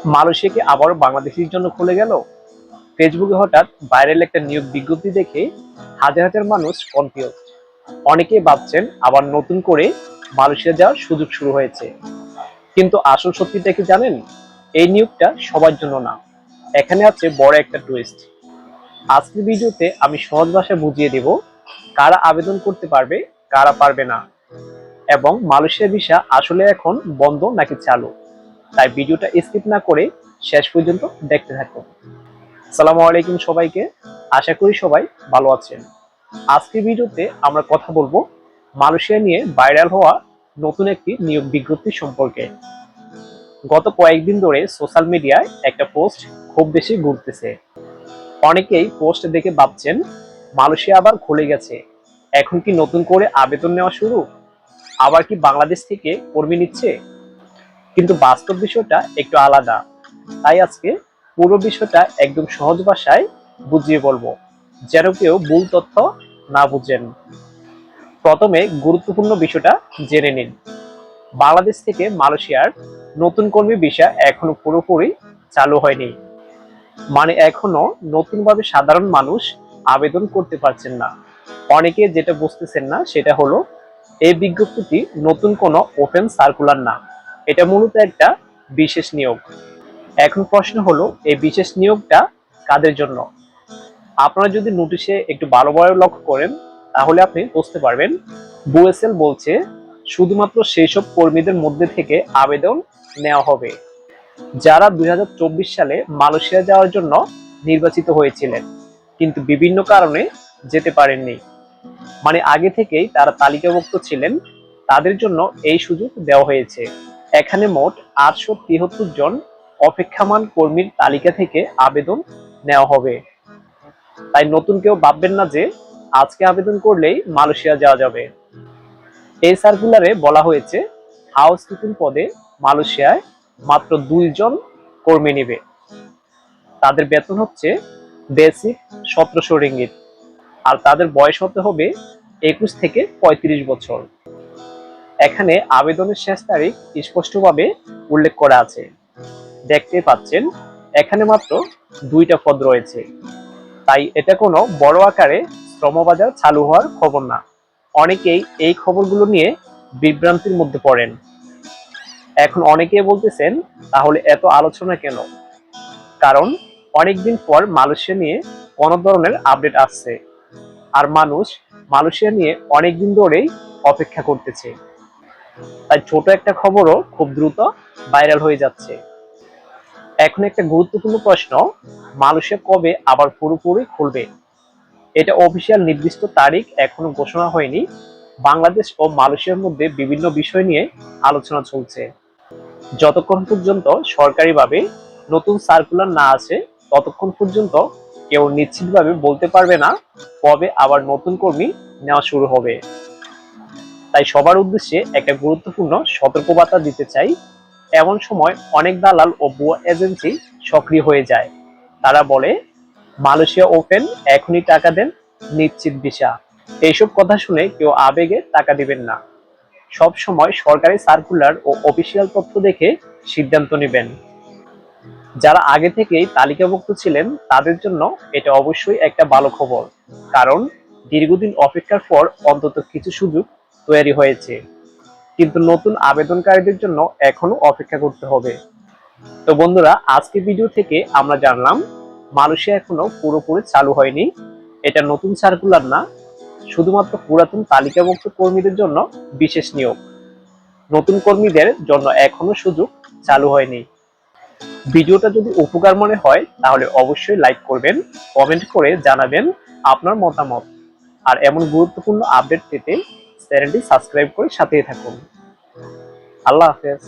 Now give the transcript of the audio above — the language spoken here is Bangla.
মালয়েশিয়া কি আবারও বাংলাদেশির জন্য খুলে গেল? ফেসবুকে হঠাৎ ভাইরাল একটা নিয়োগ বিজ্ঞপ্তি দেখে হাজার হাজার মানুষ কনফিউজ। অনেকেই ভাবছেন আবার নতুন করে মালয়েশিয়া যাওয়ার সুযোগ শুরু হয়েছে। কিন্তু আসল সত্যিটা কি জানেন? এই নিয়োগটা সবার জন্য না। এখানে আছে বড় একটা টুইস্ট। আজকের ভিডিওতে আমি সহজ ভাষায় বুঝিয়ে দেব কারা আবেদন করতে পারবে, কারা পারবে না, এবং মালয়েশিয়া ভিসা আসলে এখন বন্ধ নাকি চালু। তাই ভিডিওটা স্কিপ না করে শেষ পর্যন্ত দেখতে থাকুন। আসসালামু আলাইকুম সবাইকে, আশা করি সবাই ভালো আছেন। আজকের ভিডিওতে আমরা কথা বলবো মালয়েশিয়া নিয়ে ভাইরাল হওয়া নতুন একটি নিয়োগ বিজ্ঞপ্তি সম্পর্কে। গত কয়েকদিন ধরে সোশ্যাল মিডিয়ায় একটা পোস্ট খুব বেশি ঘুরতেছে। অনেকেই পোস্ট দেখে ভাবছেন মালয়েশিয়া আবার খুলে গেছে, এখন কি নতুন করে আবেদন নেওয়া শুরু, আবার কি বাংলাদেশ থেকে কর্মী নিচ্ছে। কিন্তু বাস্তব বিষয়টা একটু আলাদা। তাই আজকে পুরো বিষয়টা একদম সহজ ভাষায় বুঝিয়ে বলবো, যেন কেউ ভুল তথ্য না বুঝেন। প্রথমে গুরুত্বপূর্ণ বিষয়টা জেনে নিন। বাংলাদেশ থেকে মালয়েশিয়ার নতুন কর্মী ভিসা এখনো পুরোপুরি চালু হয়নি। মানে এখনো নতুনভাবে সাধারণ মানুষ আবেদন করতে পারছেন না। অনেকে যেটা বুঝতেছেন না সেটা হলো, এই বিজ্ঞপ্তিটি নতুন কোনো ওপেন সার্কুলার না, এটা মূলত একটা বিশেষ নিয়োগ। এখন প্রশ্ন হলো, এই বিশেষ নিয়োগটা কাদের জন্য? আপনারা যদি নোটিশে একটু ভালোভাবে লক্ষ্য করেন তাহলে আপনি বুঝতে পারবেন। বুয়েসেল বলছে শুধুমাত্র সেই সব কর্মীদের মধ্যে থেকে আবেদন নেওয়া হবে যারা 2024 সালে মালয়েশিয়া যাওয়ার জন্য নির্বাচিত হয়েছিলেন কিন্তু বিভিন্ন কারণে যেতে পারেননি। মানে আগে থেকেই তারা তালিকাভুক্ত ছিলেন, তাদের জন্য এই সুযোগ দেওয়া হয়েছে। এখানে মোট 873 জন অপেক্ষমান কর্মীর তালিকা থেকে আবেদন নেওয়া হবে। তাই নতুন কেউ ভাববেন না যে আজকে আবেদন করলেই মালয়েশিয়া যাওয়া যাবে। এই সার্কুলারে বলা হয়েছে হাউসকিপিং পদে মালয়েশিয়ায় মাত্র 2 জন কর্মী নেবে। তাদের বেতন হচ্ছে বেসিক 1700 রিঙ্গিত, আর তাদের বয়স হতে হবে 21 থেকে 35 বছর। এখানে আবেদনের শেষ তারিখ স্পষ্টভাবে উল্লেখ করা আছে, দেখতে পাচ্ছেন। এখানে মাত্র 2টা পদ রয়েছে, তাই এটা কোনো বড় আকারে শ্রমবাজার চালু হওয়ার খবর না। অনেকেই এই খবরগুলো নিয়ে বিভ্রান্তির মধ্যে পড়েন। এখন অনেকেই বলতেছেন তাহলে এত আলোচনা কেন? কারণ অনেকদিন পর মালয়েশিয়া নিয়ে কোনো ধরনের আপডেট আসছে, আর মানুষ মালয়েশিয়া নিয়ে অনেকদিন ধরেই অপেক্ষা করতেছে। তাই ছোট একটা খবরও খুব দ্রুত ভাইরাল হয়ে যাচ্ছে। এখন একটা গুরুত্বপূর্ণ প্রশ্ন, মালয়েশিয়া কবে আবার পুরোপুরি খুলবে? এটা অফিসিয়াল নির্দিষ্ট তারিখ এখনো ঘোষণা হয়নি। বাংলাদেশ ও মালয়েশিয়ার মধ্যে বিভিন্ন বিষয় নিয়ে আলোচনা চলছে। যতক্ষণ পর্যন্ত সরকারিভাবে নতুন সার্কুলার না আসে ততক্ষণ পর্যন্ত কেউ নিশ্চিতভাবে বলতে পারবে না কবে আবার নতুন কর্মী নেওয়া শুরু হবে। তাই সবার উদ্দেশ্যে একটা গুরুত্বপূর্ণ সতর্কবার্তা দিতে চাই। এমন সময় অনেক দালাল ও ভুয়া এজেন্সি সক্রিয় হয়ে যায়। তারা বলে মালয়েশিয়া ওপেন, এখনই টাকা দেন, নিশ্চিত ভিসা। এইসব কথা শুনে কেউ আবেগে টাকা দিবেন না। সব সময় সরকারি সার্কুলার ও অফিসিয়াল তথ্য দেখে সিদ্ধান্ত নেবেন। যারা আগে থেকেই তালিকাভুক্ত ছিলেন তাদের জন্য এটা অবশ্যই একটা ভালো খবর, কারণ দীর্ঘদিন অপেক্ষার পর অন্তত কিছু সুযোগ তৈরি হয়েছে। কিন্তু নতুন আবেদনকারীদের জন্য এখনো অপেক্ষা করতে হবে। তো বন্ধুরা, আজকে ভিডিও থেকে আমরা জানলাম মালয়েশিয়া এখনো পুরোপুরি চালু হয়নি। এটা নতুন সার্কুলার না, শুধুমাত্র পুরাতন তালিকাভুক্ত কর্মীদের জন্য বিশেষ নিয়োগ। নতুন কর্মীদের জন্য এখনো সুযোগ চালু হয়নি। ভিডিওটা যদি উপকার মনে হয় তাহলে অবশ্যই লাইক করবেন, কমেন্ট করে জানাবেন আপনার মতামত। আর এমন গুরুত্বপূর্ণ আপডেট পেতে চ্যানেলটি সাবস্ক্রাইব করে সাথেই থাকুন। আল্লাহ হাফেজ।